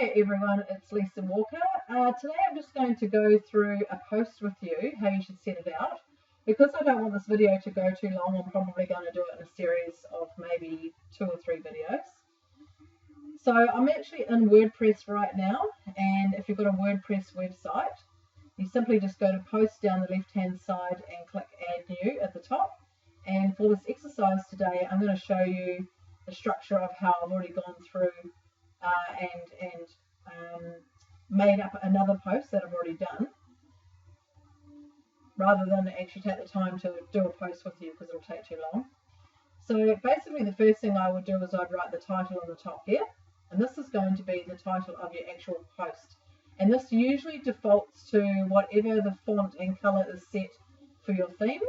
Hey everyone, it's Lisa Walker. Today I'm just going to go through a post with you, how you should set it out. Because I don't want this video to go too long, I'm probably going to do it in a series of maybe 2 or 3 videos. So I'm actually in Wordpress right now, and if you've got a Wordpress website, you simply just go to post down the left hand side and click add new at the top. And for this exercise today, I'm going to show you the structure of how I've already gone through and made up another post that I've already done, rather than actually take the time to do a post with you because it'll take too long. So basically the first thing I would do is I'd write the title on the top here, and this is going to be the title of your actual post, and this usually defaults to whatever the font and color is set for your theme.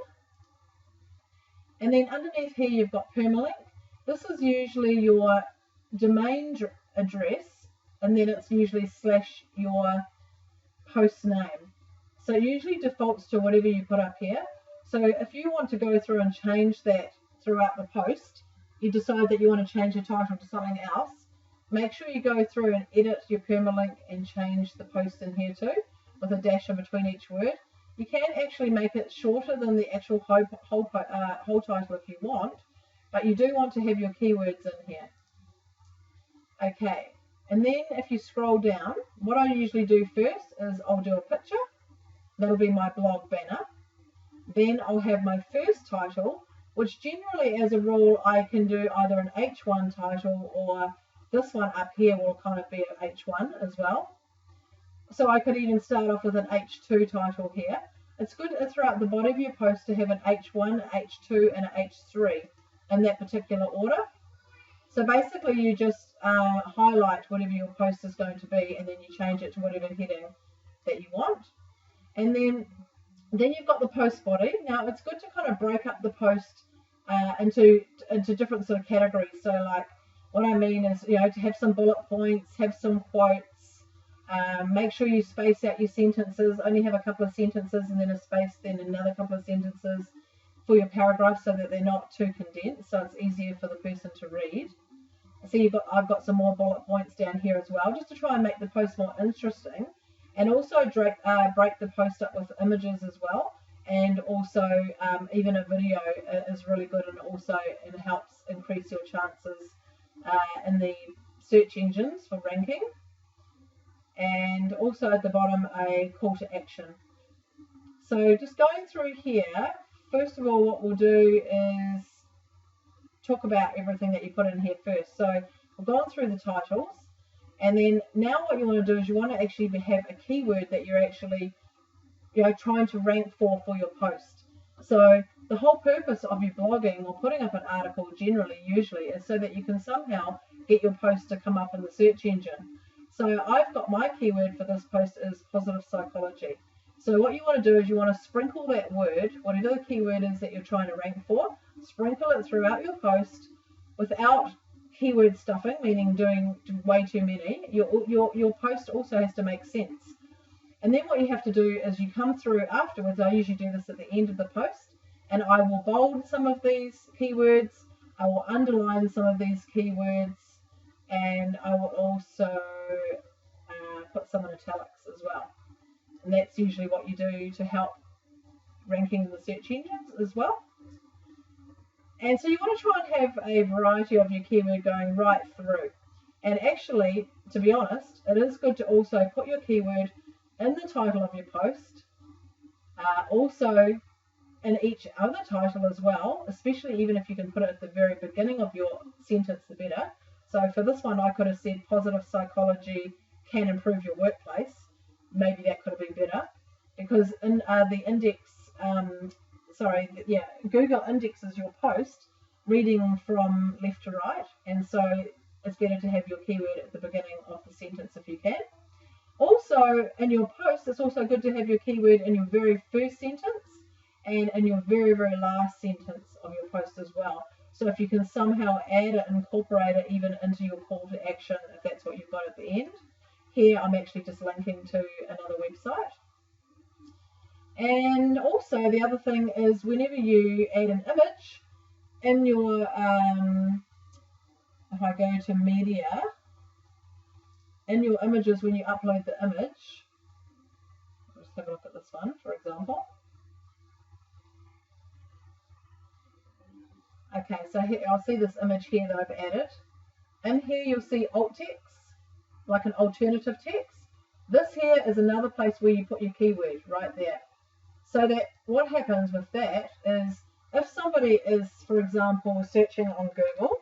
And then underneath here you've got permalink. This is usually your domain address, and then it's usually / your post name. So it usually defaults to whatever you put up here. So if you want to go through and change that throughout the post, you decide that you want to change the title to something else, make sure you go through and edit your permalink and change the post in here too, with a dash in between each word. You can actually make it shorter than the actual whole title if you want, but you do want to have your keywords in here. Okay, and then if you scroll down, what I usually do first is I'll do a picture. That'll be my blog banner. Then I'll have my first title, which generally as a rule I can do either an H1 title, or this one up here will kind of be an H1 as well. So I could even start off with an H2 title here. It's good throughout the body of your post to have an H1, H2 and an H3 in that particular order. So basically you just highlight whatever your post is going to be, and then you change it to whatever heading that you want. And then you've got the post body. Now it's good to kind of break up the post into different sort of categories. So like what I mean is, you know, to have some bullet points, have some quotes, make sure you space out your sentences, only have a couple of sentences and then a space, then another couple of sentences for your paragraphs so that they're not too condensed, so it's easier for the person to read. So I've got some more bullet points down here as well, just to try and make the post more interesting, and also break the post up with images as well, and also even a video is really good, and also it helps increase your chances in the search engines for ranking. And also at the bottom a call to action. So just going through here, first of all what we'll do is talk about everything that you put in here first. So we've gone through the titles, and then now what you want to do is you want to actually have a keyword that you're actually, you know, trying to rank for your post. So the whole purpose of your blogging or putting up an article usually is so that you can somehow get your post to come up in the search engine. So I've got my keyword for this post is positive psychology. So what you want to do is you want to sprinkle that word, whatever the keyword is that you're trying to rank for, sprinkle it throughout your post without keyword stuffing, meaning doing way too many. Your post also has to make sense. And then what you have to do is you come through afterwards. I usually do this at the end of the post, and I will bold some of these keywords, I will underline some of these keywords, and I will also put some in italics as well. And that's usually what you do to help ranking in the search engines as well. And so you want to try and have a variety of your keyword going right through. And actually, to be honest, it is good to also put your keyword in the title of your post, also in each other title as well, especially even if you can put it at the very beginning of your sentence, the better. So for this one, I could have said positive psychology can improve your workplace. Maybe that could have been better, because in the index, Google indexes your post reading from left to right, and so it's better to have your keyword at the beginning of the sentence if you can. Also, in your post, it's also good to have your keyword in your very first sentence and in your very, very last sentence of your post as well. So if you can somehow add it, incorporate it even into your call to action, if that's what you've got at the end. Here I'm actually just linking to another website. And also the other thing is, whenever you add an image in your, if I go to media, in your images when you upload the image. Let's have a look at this one, for example. Okay, so here I'll see this image here that I've added. In here you'll see alt text, like an alternative text. This here is another place where you put your keyword right there. So that what happens with that is if somebody is, for example, searching on Google,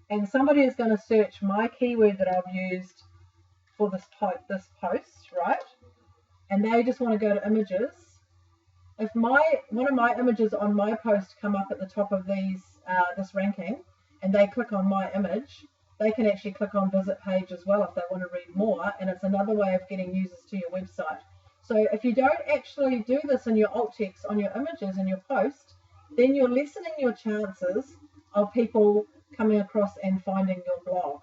and somebody is going to search my keyword that I've used for this post, right? And they just want to go to images. If one of my images on my post come up at the top of this ranking, and they click on my image, they can actually click on visit page as well if they want to read more, and it's another way of getting users to your website. So if you don't actually do this in your alt text on your images and your post, then you're lessening your chances of people coming across and finding your blog.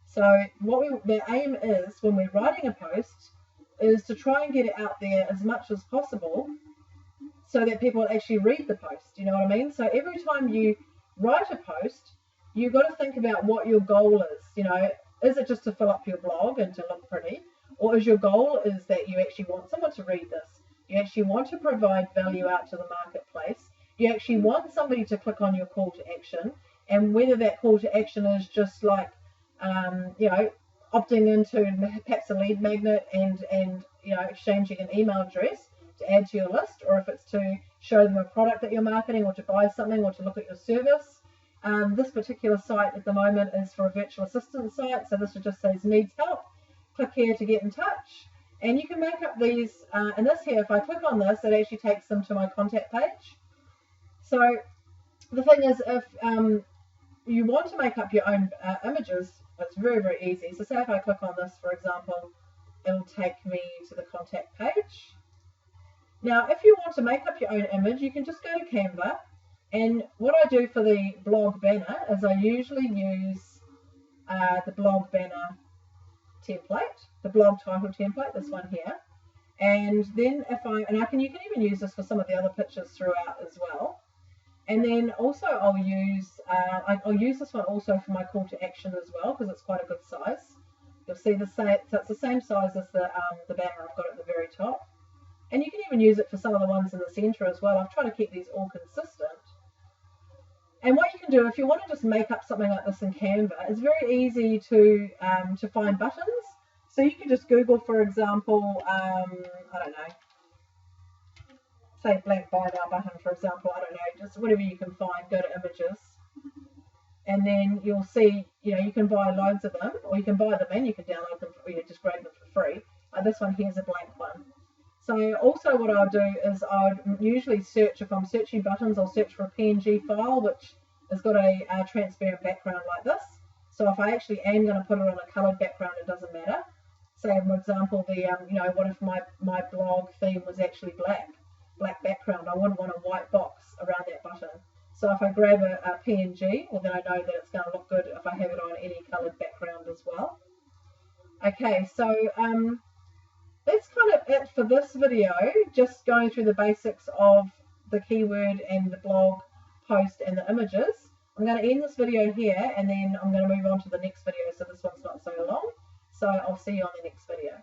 So the aim is, when we're writing a post, is to try and get it out there as much as possible so that people actually read the post. You know what I mean? So every time you write a post, you've got to think about what your goal is. You know, is it just to fill up your blog and to look pretty? Or is your goal is that you actually want someone to read this? You actually want to provide value out to the marketplace. You actually want somebody to click on your call to action. And whether that call to action is just like, you know, opting into perhaps a lead magnet and you know, exchanging an email address to add to your list, or if it's to show them a product that you're marketing, or to buy something, or to look at your service. This particular site at the moment is for a virtual assistant site, so this just says needs help. Click here to get in touch, and you can make up these. And this here, if I click on this, it actually takes them to my contact page. So the thing is, if you want to make up your own images, it's very, very easy. So say if I click on this, for example, it'll take me to the contact page. Now, if you want to make up your own image, you can just go to Canva. And what I do for the blog banner is I usually use the blog banner template, the blog title template, this one here. And then you can even use this for some of the other pictures throughout as well. And then also I'll use this one also for my call to action as well, because it's quite a good size. You'll see so it's the same size as the banner I've got at the very top. And you can even use it for some of the ones in the center as well. I've tried to keep these all consistent. And what you can do if you want to just make up something like this in Canva, it's very easy to find buttons. So you can just Google, for example, I don't know, say blank buy now button, for example, I don't know, just whatever you can find, go to images. And then you'll see, you know, you can buy loads of them, or you can buy them and you can download them, or you just grab them for free. This one here is a blank one. So also what I'll do is I'd usually search, if I'm searching buttons, I'll search for a PNG file which has got a transparent background like this. So if I actually am going to put it on a coloured background, it doesn't matter. Say, for example, you know, what if my blog theme was actually black background? I wouldn't want a white box around that button. So if I grab a PNG, well, then I know that it's going to look good if I have it on any coloured background as well. Okay, so that's kind of it for this video, just going through the basics of the keyword and the blog post and the images. I'm going to end this video here, and then I'm going to move on to the next video, so this one's not so long. So I'll see you on the next video.